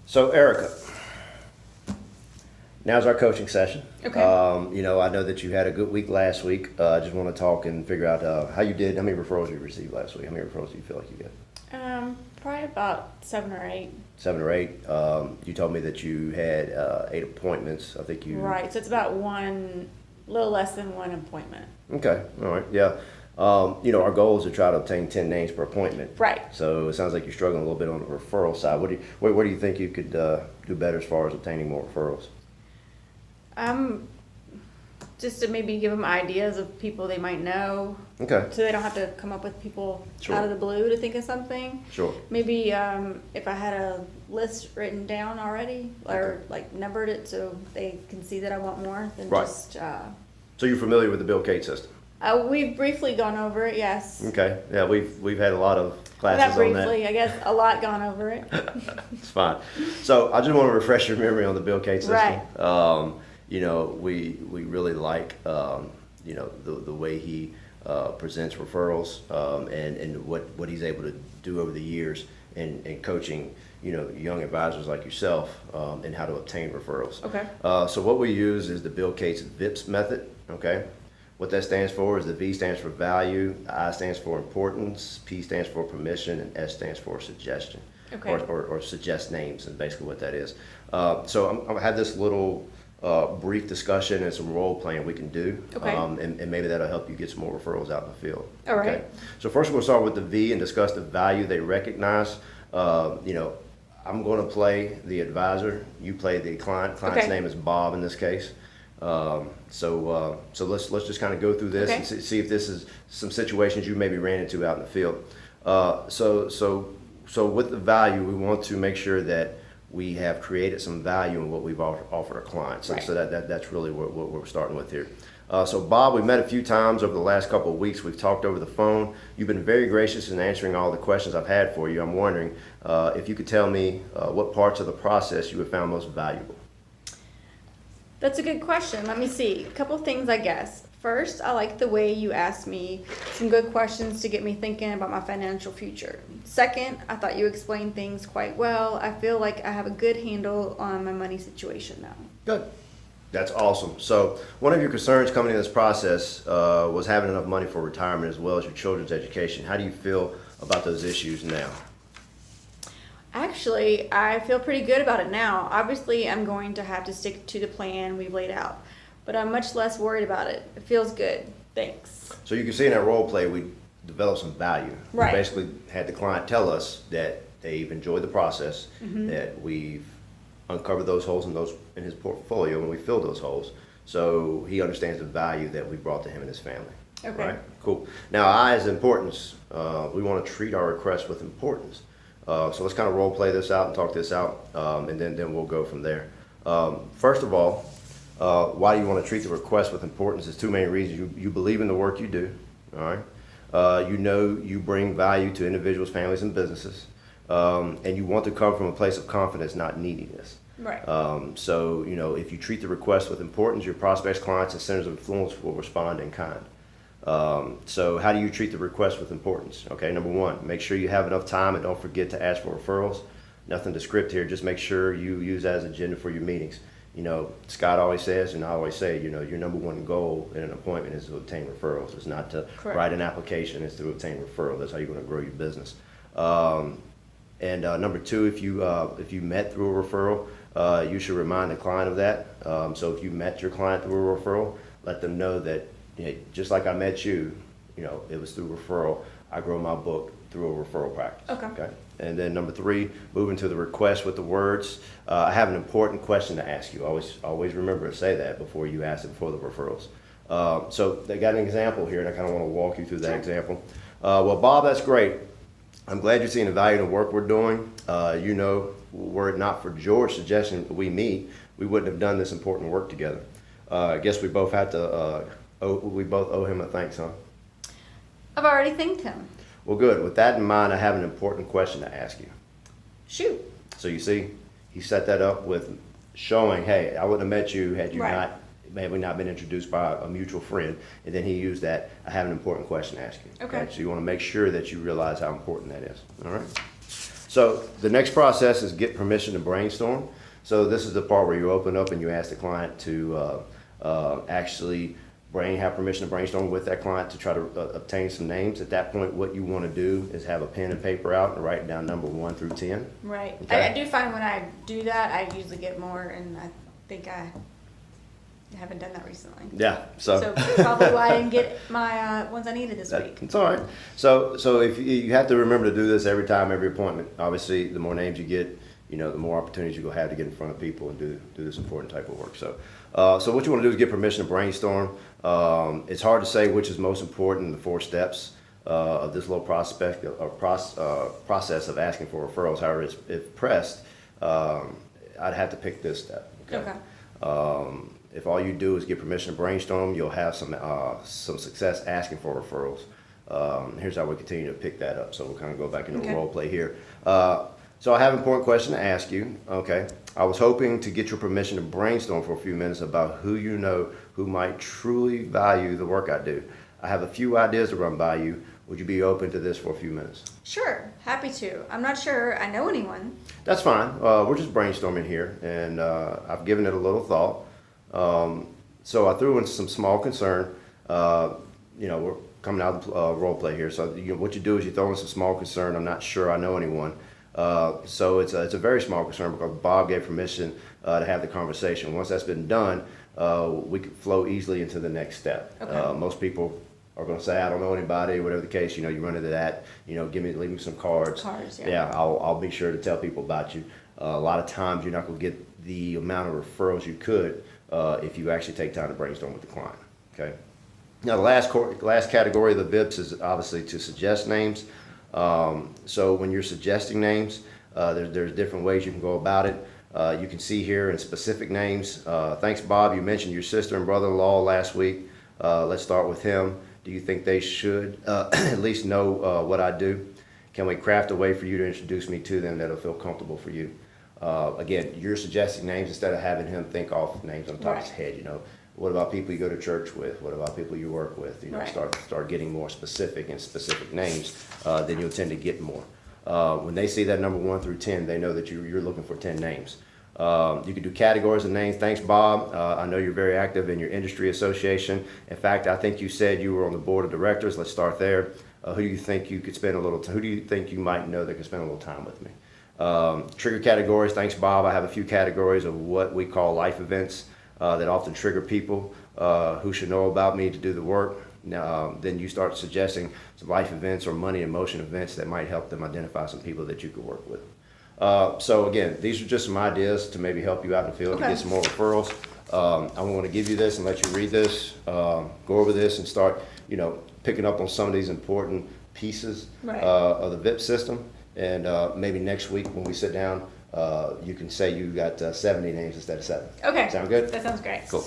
So, Erica, now's our coaching session. Okay. I know that you had a good week last week. I just want to talk and figure out how you did. How many referrals you received last week? How many referrals do you feel like you got? Probably about 7 or 8. 7 or 8. You told me that you had 8 appointments. I think you. Right, so it's about little less than one appointment. Okay. All right. Yeah. Our goal is to try to obtain 10 names per appointment. Right. So it sounds like you're struggling a little bit on the referral side. What do you think you could do better as far as obtaining more referrals? Just to maybe give them ideas of people they might know. Okay. So they don't have to come up with people Sure. out of the blue to think of something. Sure. Maybe if I had a list written down already or like numbered it so they can see that I want more than Right. just. So you're familiar with the Bill Cates system? We've briefly gone over it, yes. Okay. Yeah, we've had a lot of classes Not on that. briefly, I guess a lot gone over it. It's fine. So I just want to refresh your memory on the Bill Cates system. Right. We really like the way he presents referrals and what he's able to do over the years in coaching young advisors like yourself and how to obtain referrals. Okay. So what we use is the Bill Cates VIPS method. Okay. What that stands for is the V stands for value, the I stands for importance, P stands for permission, and S stands for suggestion. Okay. Or suggest names, and basically what that is. So I'm gonna have this little brief discussion and some role playing we can do. Okay. And maybe that'll help you get some more referrals out in the field. All right. Okay. So first we'll start with the V and discuss the value they recognize. I'm going to play the advisor. You play the client. Client's Okay. name is Bob in this case. So let's just kind of go through this Okay. and see if this is some situations you maybe ran into out in the field. So with the value, we want to make sure that we have created some value in what we've offered our clients. Right. So that's really what we're starting with here. So Bob, we met a few times over the last couple of weeks. We've talked over the phone. You've been very gracious in answering all the questions I've had for you. I'm wondering if you could tell me what parts of the process you have found most valuable. That's a good question. Let me see. A couple things, I guess. First, I like the way you asked me some good questions to get me thinking about my financial future. Second, I thought you explained things quite well. I feel like I have a good handle on my money situation now. Good. That's awesome. So one of your concerns coming in this process was having enough money for retirement as well as your children's education. How do you feel about those issues now? Actually, I feel pretty good about it now. Obviously, I'm going to have to stick to the plan we've laid out, but I'm much less worried about it. It feels good. Thanks. So you can see in that role play, we developed some value. Right. We basically had the client tell us that they've enjoyed the process, that we've uncovered those holes in his portfolio, and we filled those holes. So he understands the value that we brought to him and his family. Okay. Right? Cool. Now, I, as importance, we want to treat our requests with importance. So let's kind of role play this out and talk this out, and then we'll go from there. First of all, why do you want to treat the request with importance? There's two main reasons. You believe in the work you do, all right? You bring value to individuals, families, and businesses, and you want to come from a place of confidence, not neediness. Right. So if you treat the request with importance, your prospects, clients, and centers of influence will respond in kind. So how do you treat the request with importance? Okay, number one, make sure you have enough time and don't forget to ask for referrals. Nothing to script here, just make sure you use that as an agenda for your meetings. Scott always says, and I always say, your number one goal in an appointment is to obtain referrals. It's not to Correct. write an application, it's to obtain referrals. That's how you're going to grow your business. And number two, if you met through a referral, you should remind the client of that. So if you met your client through a referral, let them know that just like I met you, it was through referral. I grow my book through a referral practice. Okay. And then number three, moving to the request with the words. I have an important question to ask you. Always remember to say that before you ask it for the referrals. So they got an example here, and I kind of want to walk you through that example. Well, Bob, that's great. I'm glad you're seeing the value in the work we're doing. Were it not for George's suggestion we meet, we wouldn't have done this important work together. I guess we both owe him a thanks, huh? I've already thanked him. Well, good. With that in mind, I have an important question to ask you. Shoot. So you see, he set that up with showing, hey, I wouldn't have met you had you Right. not been introduced by a mutual friend. And then he used that, I have an important question to ask you. Okay. So you want to make sure that you realize how important that is. All right. So the next process is get permission to brainstorm. So this is the part where you open up and you ask the client to actually have permission to brainstorm with that client to try to obtain some names. At that point, what you want to do is have a pen and paper out and write down number 1 through 10. Right. Okay. I do find when I do that, I usually get more, and I think I haven't done that recently. Yeah. So probably why I didn't get my ones I needed this week. It's all right. So if you have to remember to do this every time, every appointment. Obviously, the more names you get, the more opportunities you're gonna have to get in front of people and do this important type of work. So what you want to do is get permission to brainstorm. It's hard to say which is most important in the 4 steps of this little process of asking for referrals. However, if pressed, I'd have to pick this step. Okay. If all you do is get permission to brainstorm, you'll have some success asking for referrals. Here's how we continue to pick that up. So we'll kind of go back into a role play here. So I have an important question to ask you. Okay. I was hoping to get your permission to brainstorm for a few minutes about who you know who might truly value the work I do. I have a few ideas to run by you. Would you be open to this for a few minutes? Sure, happy to. I'm not sure I know anyone. That's fine. We're just brainstorming here, and I've given it a little thought. So I threw in some small concern. We're coming out of role play here. So what you do is you throw in some small concern. I'm not sure I know anyone. So it's a very small concern because Bob gave permission to have the conversation. Once that's been done, we could flow easily into the next step. Okay. Most people are going to say, I don't know anybody, whatever the case. You run into that. Leave me some cards. Cards, yeah. Yeah, I'll be sure to tell people about you. A lot of times you're not going to get the amount of referrals you could if you actually take time to brainstorm with the client. Okay. Now the last category of the VIPs is obviously to suggest names. So when you're suggesting names, there's different ways you can go about it. You can see here in specific names. Thanks, Bob. You mentioned your sister and brother-in-law last week. Let's start with him. Do you think they should at least know what I do? Can we craft a way for you to introduce me to them that'll feel comfortable for you? Again, you're suggesting names instead of having him think off names on top of his head. What about people you go to church with? What about people you work with? Right. Start getting more specific and specific names, then you'll tend to get more. When they see that number 1 through 10, they know that you're looking for 10 names. You can do categories of names. Thanks, Bob. I know you're very active in your industry association. In fact, I think you said you were on the board of directors. Let's start there. Who do you think you could spend a little time? Who do you think you might know that could spend a little time with me? Trigger categories. Thanks, Bob. I have a few categories of what we call life events that often trigger people who should know about me to do the work. Now, then you start suggesting some life events or money and motion events that might help them identify some people that you could work with. So again, these are just some ideas to maybe help you out in the field to get some more referrals. I want to give you this and let you read this, go over this and start, picking up on some of these important pieces of the VIP system. And maybe next week when we sit down, you can say you got 70 names instead of 7. Okay. Sound good? That sounds great. Cool.